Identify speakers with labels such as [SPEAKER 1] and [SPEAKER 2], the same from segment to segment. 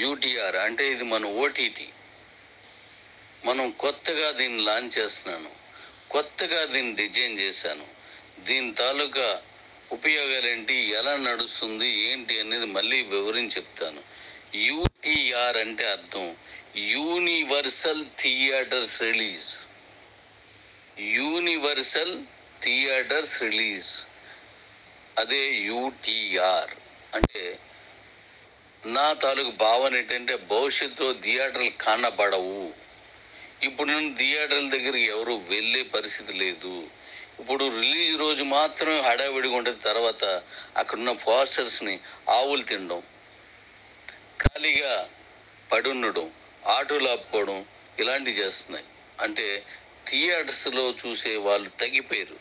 [SPEAKER 1] UTR అంటే ఇది మన ఓటీటీ. మనం కొత్తగా దీన్ని లాంచ్ చేస్తున్నాను, కొత్తగా దీన్ని డిజైన్ చేశాను. దీని తాలూకా ఉపయోగాలు ఏంటి, ఎలా నడుస్తుంది ఏంటి అనేది మళ్ళీ వివరించి చెప్తాను. యూటీఆర్ అంటే అర్థం universal theatres release. Universal theatres release, అదే యూటీఆర్ అంటే. నా తాలూకు భావన ఏంటంటే భవిష్యత్తులో థియేటర్లు కనబడవు. ఇప్పుడు నేను థియేటర్ల దగ్గరికి ఎవరు వెళ్ళే పరిస్థితి లేదు. ఇప్పుడు రిలీజ్ రోజు మాత్రమే హడావిడిగా ఉంటుంది. తర్వాత అక్కడున్న పోస్టర్స్ని ఆవులు తినడం, ఖాళీగా పడుండడం, ఆటోలు ఆపుకోవడం ఇలాంటివి చేస్తున్నాయి. అంటే థియేటర్స్లో చూసే వాళ్ళు తగ్గిపోయారు.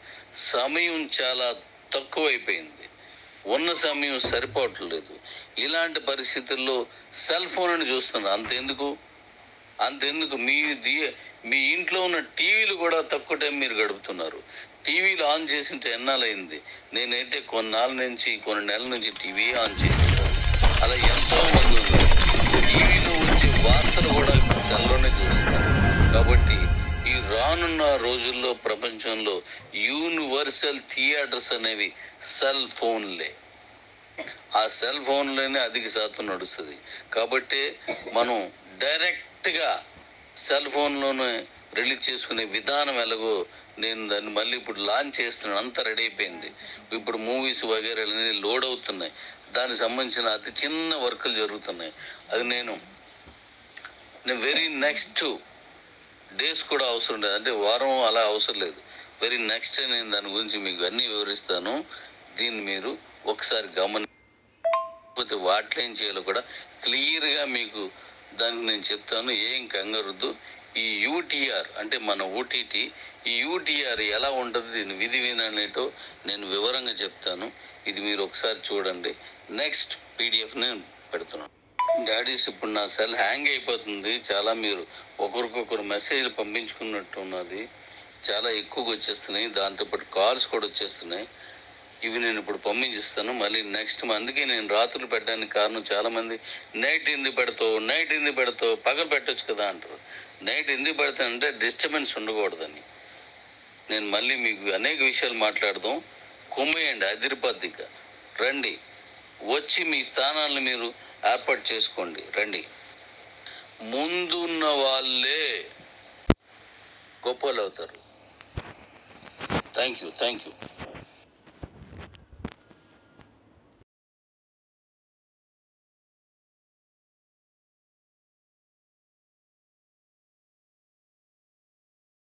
[SPEAKER 1] సమయం చాలా తక్కువైపోయింది, ఉన్న సమయం సరిపోవట్లేదు. ఇలాంటి పరిస్థితుల్లో సెల్ ఫోన్ అని చూస్తున్నారు. అంతెందుకు మీ ఇంట్లో ఉన్న టీవీలు కూడా తక్కువ టైం మీరు గడుపుతున్నారు. టీవీలు ఆన్ చేసింటే ఎన్నాళ్ళైంది. నేనైతే కొన్ని నెలల నుంచి టీవీ ఆన్ చేస్తాను. అలా ఎంతో మంది ఉన్నారు. టీవీలో వచ్చే వార్తలు కూడా సెల్లోనే చూస్తున్నారు. కాబట్టి ఈ రానున్న రోజుల్లో ప్రపంచంలో యూనివర్సల్ థియేటర్స్ అనేవి సెల్ ఫోన్లే. ఆ సెల్ ఫోన్లోనే అధిక శాతం నడుస్తుంది. కాబట్టి మనం డైరెక్ట్గా సెల్ ఫోన్లోనే రిలీజ్ చేసుకునే విధానం ఎలాగో నేను దాన్ని మళ్ళీ ఇప్పుడు లాంచ్ చేస్తున్నాను. అంతా రెడీ అయిపోయింది. ఇప్పుడు మూవీస్ వగేరాలన్నీ లోడ్ అవుతున్నాయి. దానికి సంబంధించిన అతి చిన్న వర్కులు జరుగుతున్నాయి. అది నేను వెరీ నెక్స్ట్ డేస్ కూడా అవసరం లేదు, అంటే వారం అలా అవసరం లేదు. వెరీ నెక్స్ట్ నేను దాని గురించి మీకు అన్నీ వివరిస్తాను. దీన్ని మీరు ఒకసారి గమనించకపోతే వాటిలో ఏం చేయాలో కూడా క్లియర్గా మీకు దానికి నేను చెప్తాను. ఏం కంగారొద్దు. ఈ యూటీఆర్ అంటే మన ఓటీటీ, ఈ యూటీఆర్ ఎలా ఉంటుంది, దీని విధి విధానాలేంటో నేను వివరంగా చెప్తాను. ఇది మీరు ఒకసారి చూడండి. నెక్స్ట్ పీడిఎఫ్ నేను పెడుతున్నాను. డాడీస్, ఇప్పుడు నా సెల్ హ్యాంగ్ అయిపోతుంది. చాలా మీరు ఒకరికొకరు మెసేజ్లు పంపించుకున్నట్టు ఉన్నది. చాలా ఎక్కువగా వచ్చేస్తున్నాయి. దాంతోపాటు కాల్స్ కూడా వచ్చేస్తున్నాయి. ఇవి నేను ఇప్పుడు పంపించిస్తాను. మళ్ళీ నెక్స్ట్ అందుకే నేను రాత్రులు పెట్టడానికి కారణం, చాలామంది నైట్ ఎందుకు పెడతావు పగలు పెట్టవచ్చు కదా అంటారు. నైట్ ఎందుకు పెడతానంటే డిస్టర్బెన్స్ ఉండకూడదని. నేను మళ్ళీ మీకు అనేక విషయాలు మాట్లాడదాం. కుమ్మేయండి, అదిరిపద్దిగా రండి, వచ్చి మీ స్థానాలను మీరు ఏర్పాటు చేసుకోండి. రండి. ముందున్న వాళ్ళే గొప్పలు అవుతారు. Thank you.